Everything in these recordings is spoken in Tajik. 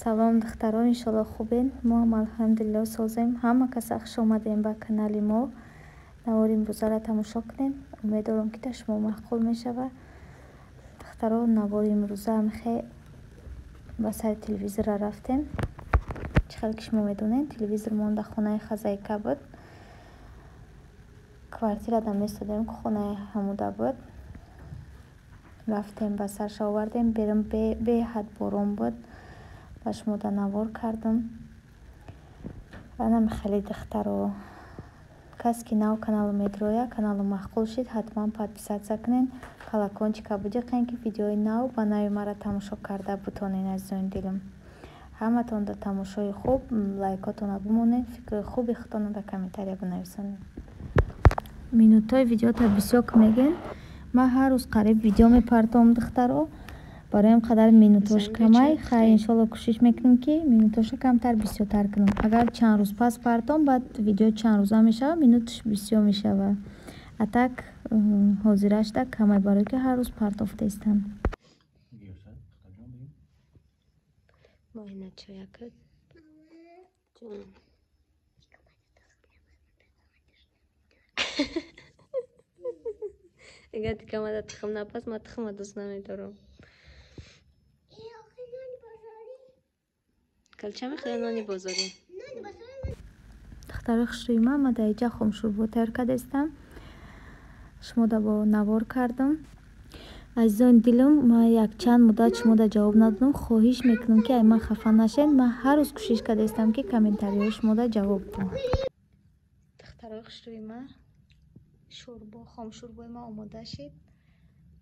Салом духтарон, иншалло хубен. Мо ҳам алҳамдулиллоҳ созем. Ҳама каса хуш омадем ба канали мо. Навори имрӯзаро тамошо кунед. Умедворам ки та шумо маъқул мешава. Духтарон, навори имрӯза мехе ба сари телевизора рафтем. Чӣ хел ки шумо медонед, телевизор монда хонаи хазайка буд. Квартирада меистодем ки хонаи ҳамуда буд. Рафтем ба сарша овардем. Берам беҳад борон буд. ба шумода навор кардам. Анам хеле духтаро. Кас ки нав каналу медроя, каналу маъқул шид, ҳатман подписатсия кунен. Колокольчика будиқен ки видеои нав ба нави мара тамошо карда бутонен. Азизони дилам, ҳаматон да тамошои хуб, лайкотона бимонед, фикри хуби худтона да комментария бинависонед. Минутаи видеота бисёр меген. Ман ҳар рӯз қариб видео мепартовам духтаро. барои қадар минутош камай, хайр иншалло кӯшиш мекунем ки минутоша камтар бисёртар кунам. Агар чанд рӯз пас партом, баъд видео чанд рӯза мешава, минуташ бисёр мешава. А так ҳозирашда камай, барои ки ҳар рӯз партофтаистам. اگر تکامده تخم نپس ما تخم دوست نمیدارم. کلچه میخوای نانی بازاری؟ دختر خوشروی ما در اینجا خمشور تیار کردم. شما دا با نوار کردم. عزیزان دلم، ما یک چند مدت شما دا جواب ندادم. خواهش میکنم که من خفه نشین. من هر روز کوشش کردم که کامنتاری شما دا جواب بدم. دختر خوشروی ما شوربا خام شوربای ما آماده شد.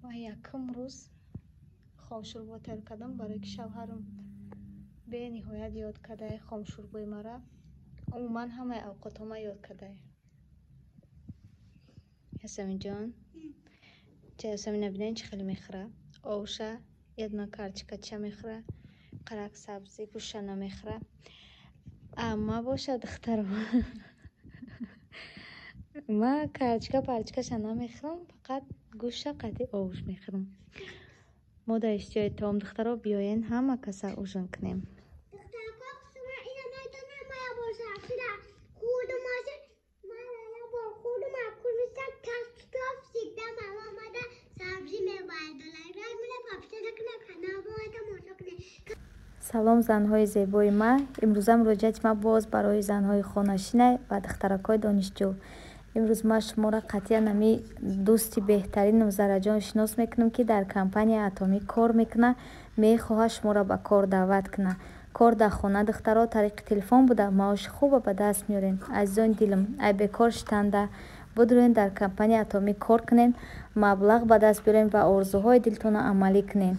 ما یکم روز خام شوربا تیار کردم برای که شوهرم به نهایت یاد کرده خام شوربای مرا. عموما همه اوقات ما یاد کرده. یاسمین جان، چه یاسمین نبینین چه خیلی میخوره؟ آوشه یدنا کارچکا چه میخوره؟ قرق سبزی گوشه نمیخوره. اما باشه دخترم. ما کارچکا پارچکاش نمیخورم، فقط گوشه قطعی آوش میخورم. ما در اشتیای تام دخترها بیاین همه کسا اوشن کنیم. салом занҳои зебои ма. имрӯза муроҷиати ма боз барои занҳои хонашина ва духтаракҳои донишҷӯ. имрӯз ма шуморо қатъиян ами дӯсти беҳтаринам Зараҷон шинос мекунам ки дар компанияи Атоми кор мекуна. Мехоҳад шуморо ба кор даъват куна. кор дар хона духтаро тариқи телефон буда маоши хуба ба даст меорен. азизони дилам, ай бекор шитанда будурен дар компанияи Атоми кор кунен, маблағ ба даст биёрен ва орзуҳои дилтона амалӣ кунен.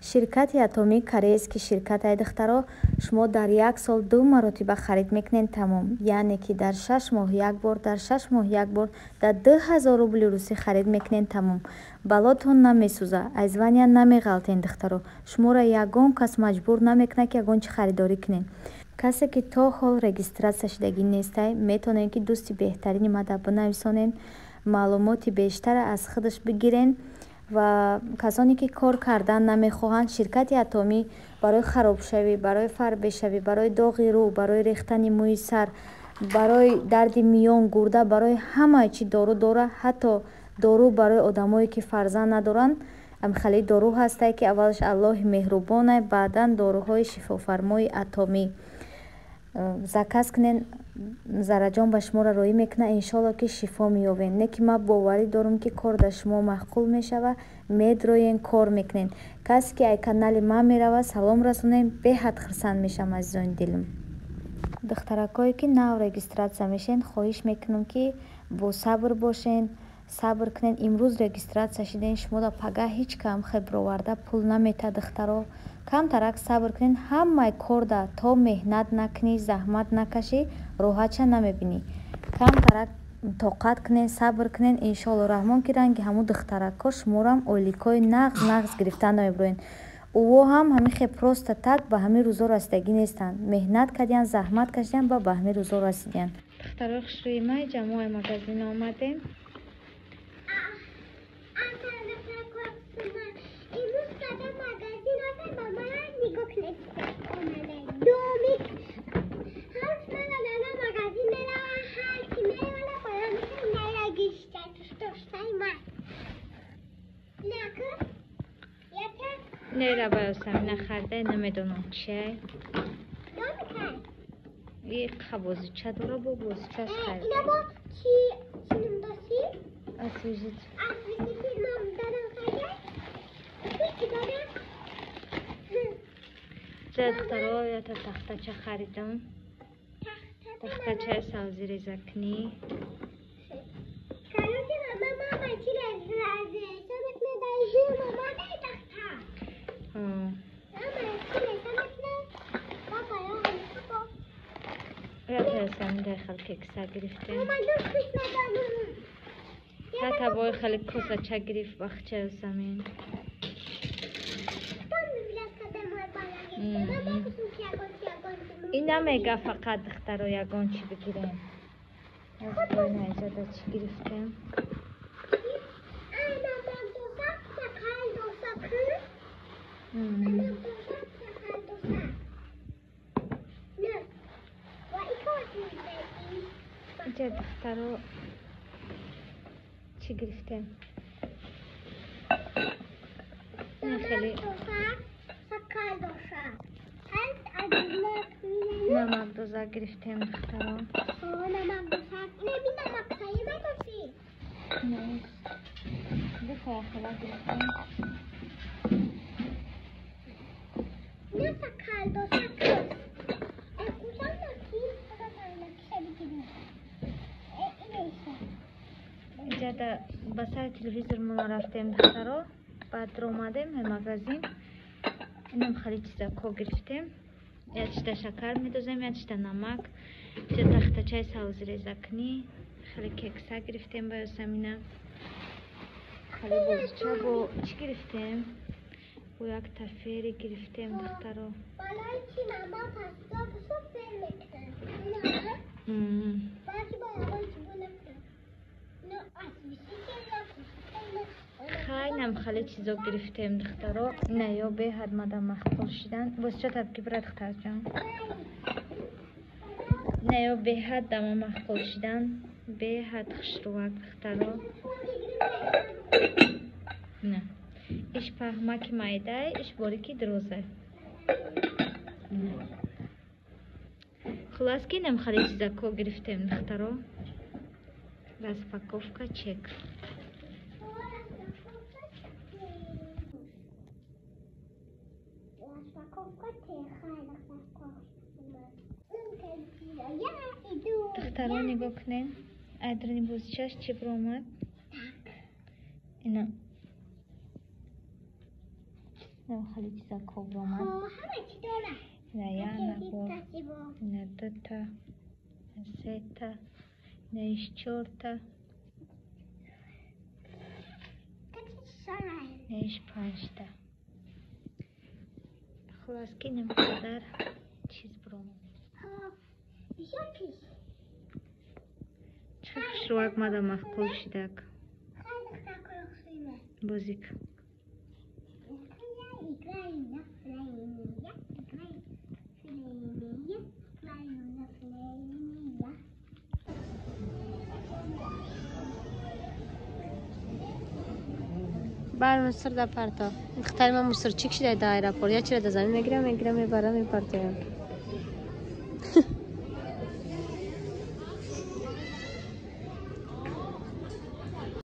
ширкати Атоми корейский ширкат ай духтаро, шумо дар як сол 2 маротиба харид мекунен тамом. яъне ки дар 6 моҳ як бор, дар 6 моҳ як бор, дар 2000 рубли русӣ харид мекунен тамом. балотон намесӯза, айзвания намеғалтен духтаро. шуморо ягон кас маҷбур намекуна ки ягон чи харидорӣ кунен. касе ки то ҳол регистратсия шудагӣ нестай, метавонен ки дӯсти беҳтарини мада бинависонен, маълумоти бештара аз худаш бигирен. ва касоне ки кор кардан намехоҳанд, ширкати Атоми барои харобшавӣ, барои фарбешавӣ, барои доғи рӯ, барои рехтани мӯи сар, барои дарди миён, гурда, барои ҳамаи чӣ дору дора. ҳатто дору барои одамое ки фарзанд надоранд. амхалӣ дору ҳастае ки аввалаш Аллоҳи меҳрубонай, баъдан доруҳои шифофармои Атоми. заказ кунен, Зараҷон ба шумо рароӣ мекуна, иншолло ки шифо меёбен. не ки ман боварӣ дорам ки кор дар шумо маъқул мешава, медроен, кор мекунен. касе ки ай канали ман мерава, салом расонем, беҳад хурсанд мешавам азизони дилам. духтаракое ки нав регистратсия мешен, хоҳиш мекунам ки бо сабр бошен, сабр кунен. имрӯз регистратсия шуден, шумода пагаҳ ҳеҷ кам хеброварда пул намета духтаро. камтарак сабр кунен. ҳамаи корда то меҳнат накунӣ, заҳмат накашӣ, роҳатша намебинӣ. камтарак тоқат кунен, сабр кунен. иншоалло раҳмон ки ранги ҳамун духтарако шуморам ойликои нағз гирифта намебироен. ӯҳо ҳам ҳамихе просто так ба ҳамин рӯзо расидагӣ нестанд. меҳнат кардиян, заҳмат кашидиян, ба ҳамин рӯзо расидиян. духтарои хушрӯи май, ҷамоаи магазин омадем. امروز قدم مگزین هستن با من نگاه کنید را با یاسمین خریده نمیدونم چیه. این بازیچه داره با بازیچهش خریده. اینا با چی نمیداسی؟ اسویجیت. اسویجیت نام دارم خریده؟ چی داره؟ دخترها یا تا تختچه خریدم. تختچه سبزی ریزکنی. کلوچه ماما چی لازه؟ سمت نداری ماما دای تختا. ماما چی سمت بابا یا تا یاسمین داخل کیکسا گرفته. ماما دوستش ندارم. حتی باید خیلی کوسه چه گرفت بخچه یاسمین. این نمیگه فقط دختر رو یگان چی بگیریم. از باید نایجاده چی گرفتیم. اینجا دختر رو چی گرفتیم. این خیلی نمک دوزا گرفتیم دختر رو. نمک دوزا نمی نمک سایی نداشتی؟ نه دفعه خلا گرفتیم. نه سکال دو سکال کجا نکی؟ اینجا در بسر تلویزور ما رفتیم دختر رو. بعد رو اومدیم مغازین. اینم خیلی چیزا کو گرفتیم. یادشتا شکر میدوزیم یادشتا نمک. اینجا تختچه سبزی ریزکنی. خیلی کیکسا گرفتیم با یاسمین. خیلی بازیچه با چی گرفتیم؟ با یک تفیری گرفتیم دختر رو. بالای چی ماما پستا بسو فیل میکنن. باید با اول چی بونکن. نه اسویسی خیلی خیلی چیزا گرفتیم دختر رو. نه یا به حد مدام مخبول شدن. بازیچه تبکی برای دختر جان. نه یا به حد دم مخبول شدن. به حد خشروک دختر رو. نه ایش پهمک مایده ایش باریکی دروزه. خلاص که نم خیلی چیزا کو گرفتیم دختر رو. Распаковка чек. Дохтарон нигоҳ кунем. Айдрани бозичаш чӣ бир омад? Ина. Ина хеле чиза ко бир омад. Ина яна бор. Ина дута. Ина сета. Ина иш чорта. Ина иш панҷта. خلاص که نمی‌قدر چیز برام. چه شروع ماده مخبول شده. بازیک. بر مصر در پرتا اختر من مصر چیک شده در ایرپورت یا چرا در زمین میگیرم میبرم میپرتم